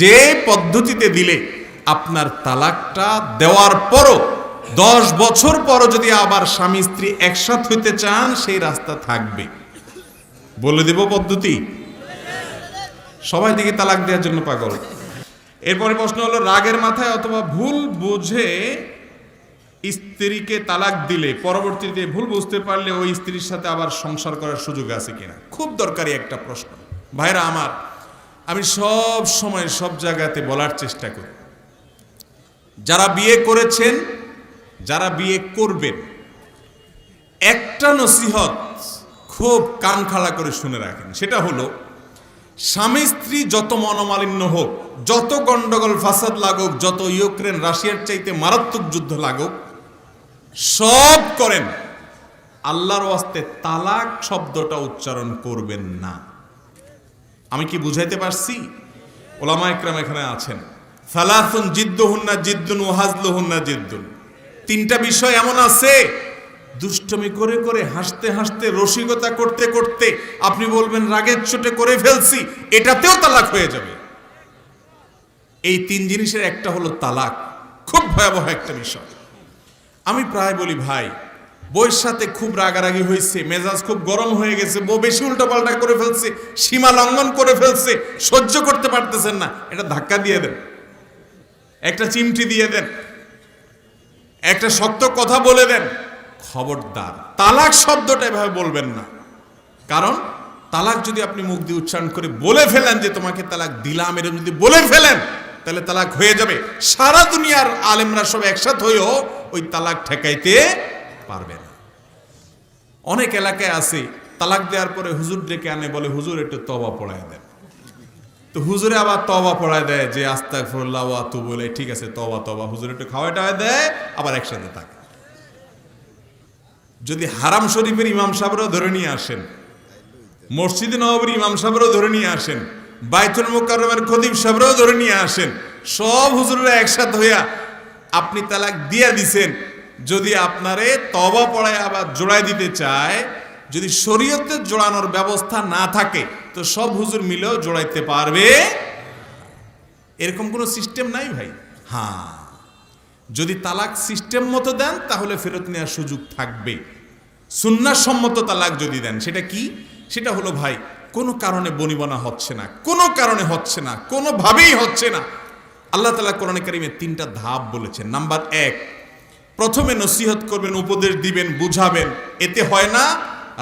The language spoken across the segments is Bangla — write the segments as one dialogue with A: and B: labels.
A: যে পদ্ধতিতে দিলে আপনার তালাকটা দেওয়ার পরও 10 বছর পরও যদি আবার স্বামী স্ত্রী একসাথ হইতে চান সেই রাস্তা থাকবে। বলে দেব পদ্ধতি। সবাই দিকে তালাক দেওয়ার জন্য পাগল। এরপরে প্রশ্ন হলো, রাগের মাথায় অথবা ভুল বুঝে স্ত্রীকে তালাক দিলে পরবর্তীতে ভুল বুঝতে পারলে ওই স্ত্রীর সাথে আবার সংসার করার সুযোগ আছে কিনা? খুব দরকারি একটা প্রশ্ন ভাইরা আমার। আমি সব সময় সব জায়গাতে বলার চেষ্টা করি, যারা বিয়ে করেছেন, যারা বিয়ে করবেন, একটা নসিহত খুব কান খাড়া করে শুনে রাখেন। সেটা হলো, স্বামী স্ত্রী যত মনোমালিন্য হোক, যত গন্ডগোল ফাসাদ লাগুক, যত ইউক্রেন রাশিয়ার চাইতে মারাত্মক যুদ্ধ লাগুক, সব করেন, আল্লাহর ওয়াস্তে তালাক শব্দটা উচ্চারণ করবেন না। আমি কি বুঝাইতে পারছি? ওলামা ইকরাম এখানে আছেন। সালাসুন জিদ্দুহুন্না জিদ্দুন ওয়া হাজলুহুন্না জিদ্দুন। তিনটা বিষয় এমন আছে, দুষ্টমি করে করে, হাসতে হাসতে, রসিকতা করতে করতে আপনি বলবেন রাগের চোটে করে ফেলছি, এটাতেও তালাক হয়ে যাবে। এই তিন জিনিসের একটা হলো তালাক। খুব ভয়াবহ একটা বিষয়। আমি প্রায় বলি, ভাই বউয়ের সাথে খুব রাগারাগি হয়েছে, মেজাজ খুব গরম হয়ে গেছে, বউ বেশি উল্টাপাল্টা করে ফেলছে, সীমা লঙ্ঘন করে ফেলছে, সহ্য করতে পারতেছেন না, এটা ধাক্কা দিয়ে দেন, একটা চিমটি দিয়ে দেন, একটা শক্ত কথা বলে দেন। খবরদার তালাক শব্দটা এভাবে বলবেন না। কারণ তালাক যদি আপনি মুখ দিয়ে উচ্চারণ করে বলে ফেলেন যে তোমাকে তালাক দিলাম, এরকম যদি বলে ফেলেন তাহলে তালাক হয়ে যাবে। সারা দুনিয়ার আলেমরা সব একসাথ হয়েও ওই তালাক ঠেকাইতে পারবে না। অনেক এলাকায় আছে, তালাক দেওয়ার পরে হুজুর ডেকে আনে, বলে হুজুর একটু তওবা পড়ায় দেন। তো হুজুরে আবার তওবা পড়ায় দেয় যে আস্তাগফিরুল্লাহ ওয়া আতুবু ইলাইহি, ঠিক আছে তওবা তওবা, হুজুর একটু খাওয়ায় টাওয়ায় দেয়, আবার একসাথে থাকে। যদি হারাম শরীফের ইমাম সাহেবরাও ধরে নিয়ে আসেন, মসজিদে নববীর ইমাম সাহেবরাও ধরে নিয়ে আসেন, বাইতুল মুকাররমের খতিব সাহেবরাও ধরে নিয়ে আসেন, সব হুজুররা একসাথে হইয়া আপনি তালাক দিয়া দিছেন, যদি আপনারে তওবা পড়ায় আবার জোড়ায় দিতে চায়, যদি শরীয়তে জোড়ানোর ব্যবস্থা না থাকে তো সব হুজুর মিলেও জোড়াইতে পারবে। এরকম কোনো সিস্টেম নাই ভাই। হ্যাঁ, যদি তালাক সিস্টেম মতো দেন তাহলে ফেরত নেওয়ার সুযোগ থাকবে। সুন্নাহ সম্মত তালাক যদি দেন, সেটা কি? সেটা হলো, ভাই কোনো কারণে বনিবনা হচ্ছে না, কোনো কারণে হচ্ছে না, কোনোভাবেই হচ্ছে না। আল্লাহ তাআলা কোরআনে কারিমে 3টা ধাপ বলেছেন। নাম্বার 1, প্রথমে নসিহত করবেন, উপদেশ দিবেন, বুঝাবেন। এতে হয় না,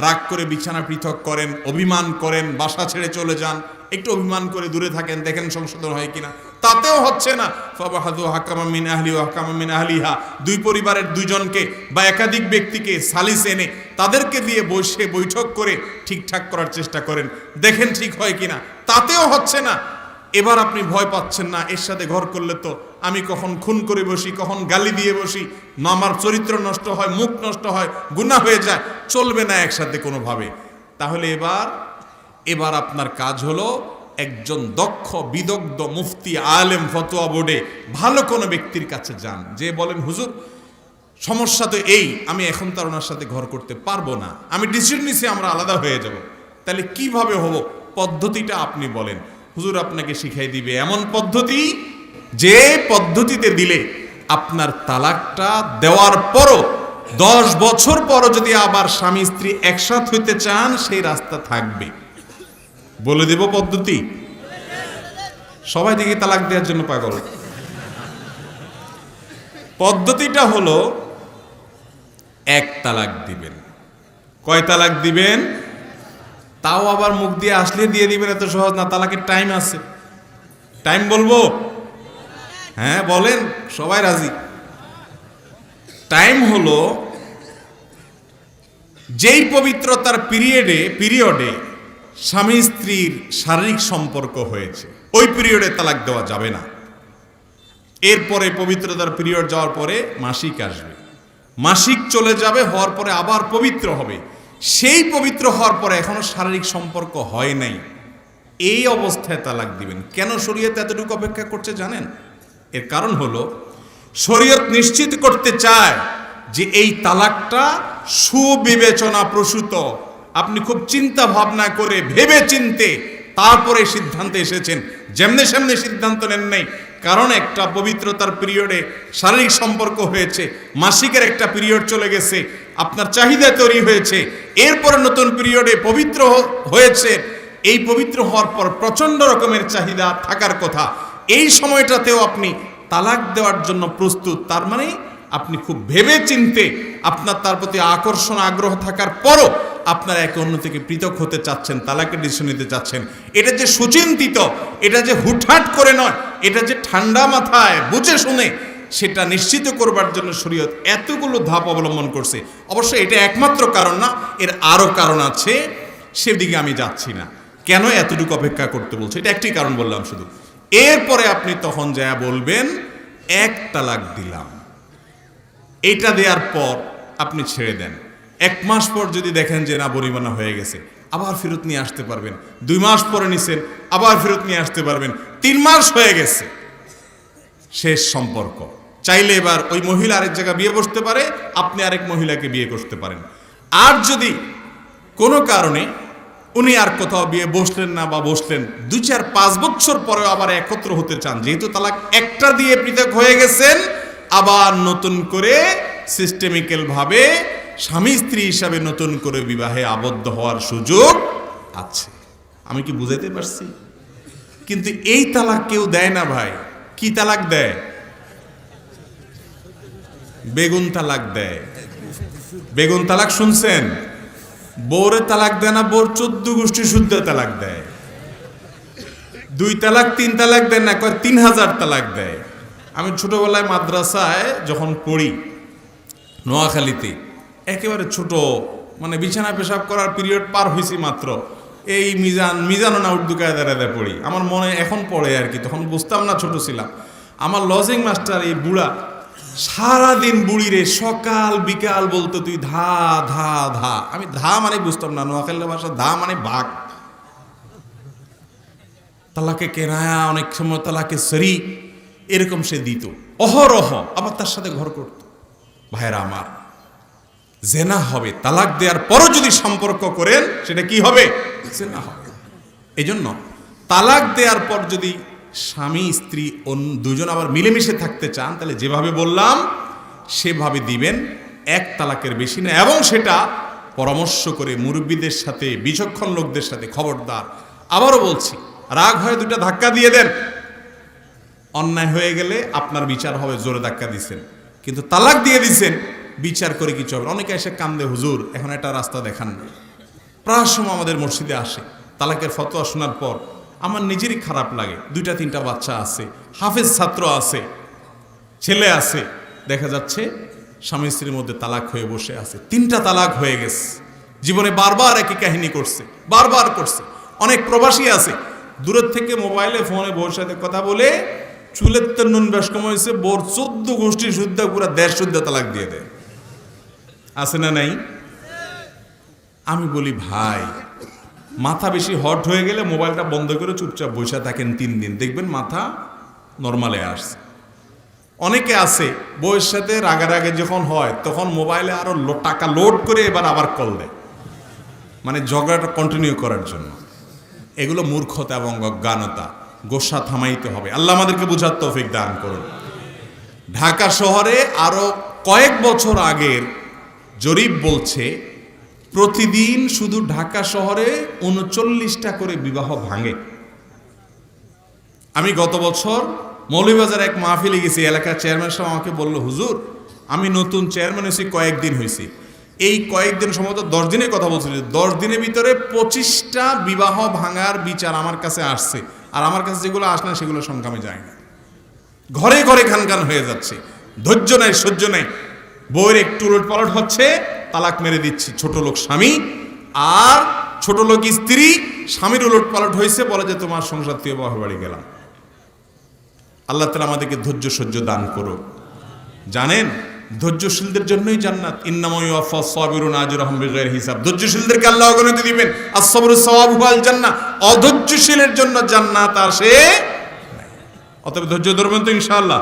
A: রাগ করে বিছানা পৃথক করেন, অভিমান করেন, বাসা ছেড়ে চলে যান, একটু অভিমান করে দূরে থাকেন, দেখেন সংশোধন হয় কিনা, তাতেও হচ্ছে না। ফাবাহাদু হাকামান মিন আহলি ওয়া হাকামান মিন আহলিহা, দুই পরিবারের দুইজনকে বা একাধিক ব্যক্তিকে সালিস এনে তাদেরকে দিয়ে বসে বৈঠক করে ঠিকঠাক করার চেষ্টা করেন, দেখেন ঠিক হয় কিনা, তাতেও হচ্ছে না। এবার আপনি ভয় পাচ্ছেন না, এর সাথে ঘর করলে তো আমি কখন খুন করে বসি, কখন গালি দিয়ে বসি, আমার চরিত্র নষ্ট হয়, মুখ নষ্ট হয়, গুনাহ হয়ে যায়, চলবে না একসাথে কোনোভাবে। তাহলে এবার আপনার কাজ হলো একজন দক্ষ বিদগ্ধ মুফতি, আলেম, ফতোয়া বোর্ডে ভালো কোনো ব্যক্তির কাছে যান, যে বলেন হুজুর সমস্যা তো এই, আমি এখন তার ওনার সাথে ঘর করতে পারবো না, আমি ডিসিশন নিছি আমরা আলাদা হয়ে যাব। তাহলে কিভাবে হবো, পদ্ধতিটা আপনি বলেন, হুজুর আপনাকে শিখাই দিবে এমন পদ্ধতি, যে পদ্ধতিতে দিলে আপনার তালাকটা দেওয়ার পরও 10 বছর পরও যদি আবার স্বামী স্ত্রী একসাথ হইতে চান সেই রাস্তা থাকবে। বলে দেব পদ্ধতি। সবাই দিকে তালাক দেওয়ার জন্য পাগল। পদ্ধতিটা হলো, 1 তালাক দিবেন। কয় তালাক দিবেন? তাও আবার মুখ দিয়ে আসলে দিয়ে দিবেন, এত সহজ না, তালাকের টাইম আছে। টাইম বলবো? হ্যাঁ বলেন, সবাই রাজি। টাইম হলো যেই পবিত্রতার পিরিয়ডে স্বামী স্ত্রীর শারীরিক সম্পর্ক হয়েছে, ওই পিরিয়ডে তালাক দেওয়া যাবে না। এরপরে পবিত্রতার পিরিয়ড যাওয়ার পরে মাসিক আসবে, মাসিক চলে যাবে, হওয়ার পরে আবার পবিত্র হবে, সেই পবিত্র হওয়ার পরে এখনো শারীরিক সম্পর্ক হয় নাই, এই অবস্থায় তালাক দিবেন। কেন শরীয়ত এতটুকু অপেক্ষা করছে জানেন? এর কারণ হলো, শরীয়ত নিশ্চিত করতে চায় যে এই তালাকটা সুবিবেচনা প্রসূত। আপনি খুব চিন্তা ভাবনা করে ভেবে চিন্তে তারপরে সিদ্ধান্তে এসেছেন, যেমনে সেমনে সিদ্ধান্ত নেন নাই। কারণ একটা পবিত্রতার পিরিয়ডে শারীরিক সম্পর্ক হয়েছে, মাসিকের একটা পিরিয়ড চলে গেছে, আপনার চাহিদা তৈরি হয়েছে, এরপরে নতুন পিরিয়ডে পবিত্র হয়েছে। এই পবিত্র হওয়ার পর প্রচন্ড রকমের চাহিদা থাকার কথা, এই সময়টাতেও আপনি তালাক দেওয়ার জন্য প্রস্তুত। তার মানে আপনি খুব ভেবে চিনতে, আপনার তার প্রতি আকর্ষণ আগ্রহ থাকার পরও আপনারা একে অন্য থেকে পৃথক হতে চাচ্ছেন, তালাকের ডিসিশন নিতে চাচ্ছেন। এটা যে সুচিন্তিত, এটা যে হুটহাট করে নয়, এটা যে ঠান্ডা মাথায় বুঝে শুনে, সেটা নিশ্চিত করবার জন্য শরীয়ত এতগুলো ধাপ অবলম্বন করছে। অবশ্য এটা একমাত্র কারণ না, এর আরও কারণ আছে, সেদিকে আমি যাচ্ছি না। কেন এতটুকু অপেক্ষা করতে বলছে, এটা একটি কারণ বললাম শুধু। এরপরে আপনি তখন যা বলবেন, এক তালাক দিলাম, এইটা দেওয়ার পর আপনি ছেড়ে দেন। 1 মাস পর যদি দেখেন যে না বনিবনা হয়ে গেছে, আবার ফেরত নিয়ে আসতে পারবেন। 2 মাস পরে নিছেন, আবার ফেরত নিয়ে আসতে পারবেন। 3 মাস হয়ে গেছে, শেষ সম্পর্ক। চাইলে এবার ওই মহিলা আরেক জায়গায় বিয়ে বসতে পারে, আপনি আরেক মহিলাকে বিয়ে করতে পারেন। আর যদি কোনো কারণে উনি আর কোথাও বিয়ে বসলেন না, বা বসলেন 2-4-5 বছর পরেও আবার একত্র হতে চান, যেহেতু তালাক একটা দিয়ে পৃথক হয়ে গেছেন, আবার নতুন করে সিস্টেমিক্যাল ভাবে স্বামী স্ত্রী হিসাবে নতুন করে বিবাহে আবদ্ধ হওয়ার সুযোগ আছে। আমি কি বুঝাইতে পারছি? কিন্তু এই তালাক কেউ দেয় না ভাই। কি তালাক দেয়? বেগুন তালাক দেয়। বেগুন তালাক শুনছেন? বউরে তালাক দেয় না, বউর 14 গোষ্ঠী শুদ্ধ তালাক দেয়। 2 তালাক 3 তালাক দেয় না, 3000 তালাক দেয়। আমি ছোটবেলায় মাদ্রাসায় যখন পড়ি নোয়াখালীতে, একেবারে ছোট, মানে বিছানা পেশাব করার পিরিয়ড পার হয়েছি মাত্র, এই মিজানো না উর্দু কায়দায় পড়ি। আমার মনে এখন পড়ে আর কি, তখন বুঝতাম না, ছোট ছিলাম। আমার লজিং মাস্টার এই বুড়া সারাদিন বুড়িরে সকাল বিকাল বলতো, তুই ধা ধা ধা। আমি ধা মানে বুঝতাম না, নোয়াখালী ভাষা ধা মানে ভাগ। তালাকে কেনায়া, অনেক সময় তালাকে সরি, এরকম সে দিত অহরহ, আবার তার সাথে ঘর করত। ভাইরা আমার, জেনা হবে। তালাক দেওয়ার পরও যদি সম্পর্ক করেন, সেটা কি হবে? জেনা হবে। এই জন্য তালাক দেওয়ার পর যদি স্বামী স্ত্রী দুজন আবার মিলেমিশে থাকতে চান, তাহলে যেভাবে বললাম সেভাবে দিবেন, 1 তালাকের বেশি না। এবং সেটা পরামর্শ করে মুরব্বীদের সাথে, বিচক্ষণ লোকদের সাথে। খবরদার, আবারও বলছি, রাগ হয়ে 2টা ধাক্কা দিয়ে দেন। অন্যায় হয়ে গেলে আপনার বিচার হবে, জোরে ধাক্কা দিচ্ছেন। কিন্তু তালাক দিয়ে দিচ্ছেন, বিচার করে কিছু হবে। অনেকে এসে কান্দে, হুজুর এখন একটা রাস্তা দেখান। প্রায় সময় আমাদের মসজিদে আসে, তালাকের ফতোয়া শোনার পর আমার নিজেরই খারাপ লাগে। 2-3টা বাচ্চা আছে, হাফেজ ছাত্র আছে, ছেলে আছে, দেখা যাচ্ছে স্বামী স্ত্রীর মধ্যে তালাক হয়ে বসে আছে। 3টা তালাক হয়ে গেছে, জীবনে বারবার একই কাহিনী করছে, বারবার করছে। অনেক প্রবাসী আছে, দূরের থেকে মোবাইলে ফোনে বউর সাথে কথা বলে চুলের তো নুন বেশ কম হয়েছে, বোর 14 গোষ্ঠী শুদ্ধ, পুরা 1.5 শুদ্ধ তালাক দিয়ে দেয়। আছে না নাই? আমি বলি ভাই, মাথা বেশি হট হয়ে গেলে মোবাইলটা বন্ধ করে চুপচাপ বসে থাকেন 3 দিন, দেখবেন মাথা নর্মালে আসছে। অনেকে আছে বউয়ের সাথে রাগারাগে যখন হয়, তখন মোবাইলে আরো টাকা লোড করে এবার আবার কল দেয়, মানে ঝগড়াটা কন্টিনিউ করার জন্য। এগুলো মূর্খতা এবং অজ্ঞানতা। গোসা থামাইতে হবে। আল্লাহ আমাদেরকে বুঝার তৌফিক দান করুন। ঢাকা শহরে আরো কয়েক বছর আগের জরিপ বলছে, প্রতিদিন শুধু ঢাকা শহরে 39টা করে বিবাহ ভাঙে। আমি গত বছর মৌলভীবাজার এক মাহফিলে গেছি, এলাকার চেয়ারম্যান সাহেব আমাকে বলল, হুজুর আমি নতুন চেয়ারম্যান হয়েছি কয়েকদিন হয়েছি, এই কয়েকদিন সম্ভবত 10 দিনের কথা বলছিল, 10 দিনের ভিতরে 25টা বিবাহ ভাঙার বিচার আমার কাছে আসছে। আর আমার কাছে যেগুলো আসলে সেগুলো সংখ্যা আমি যাই না। ঘরে ঘরে খান হয়ে যাচ্ছে, ধৈর্য নাই, সহ্য নাই। বউয়ের একটু উলট পালট হচ্ছে, তালাক মেরে দিচ্ছি। ছোট লোক স্বামী আর ছোট লোক স্ত্রী, স্বামীর উলট পালট হয়েছে, বলে যে তোমার সংসার থেকে বাপের বাড়ি গেলাম। আল্লাহ তাআলা আমাদেরকে ধৈর্য সহ্য দান করো। জানেন, ধৈর্যশীলদের জন্যই জান্নাত। ইন্নামা ইউওয়াফাস সাবিরুনা আজরাহুম বিগাইরি হিসাব। ধৈর্যশীলদেরকে আল্লাহ অগণিত দিবেন। আস-সাবরু সাওয়াবুহু আল জান্নাহ। অধৈর্যশীলের জন্য জান্নাত আসে। অতএব ধৈর্য ধরবেন তো ইনশাআল্লাহ।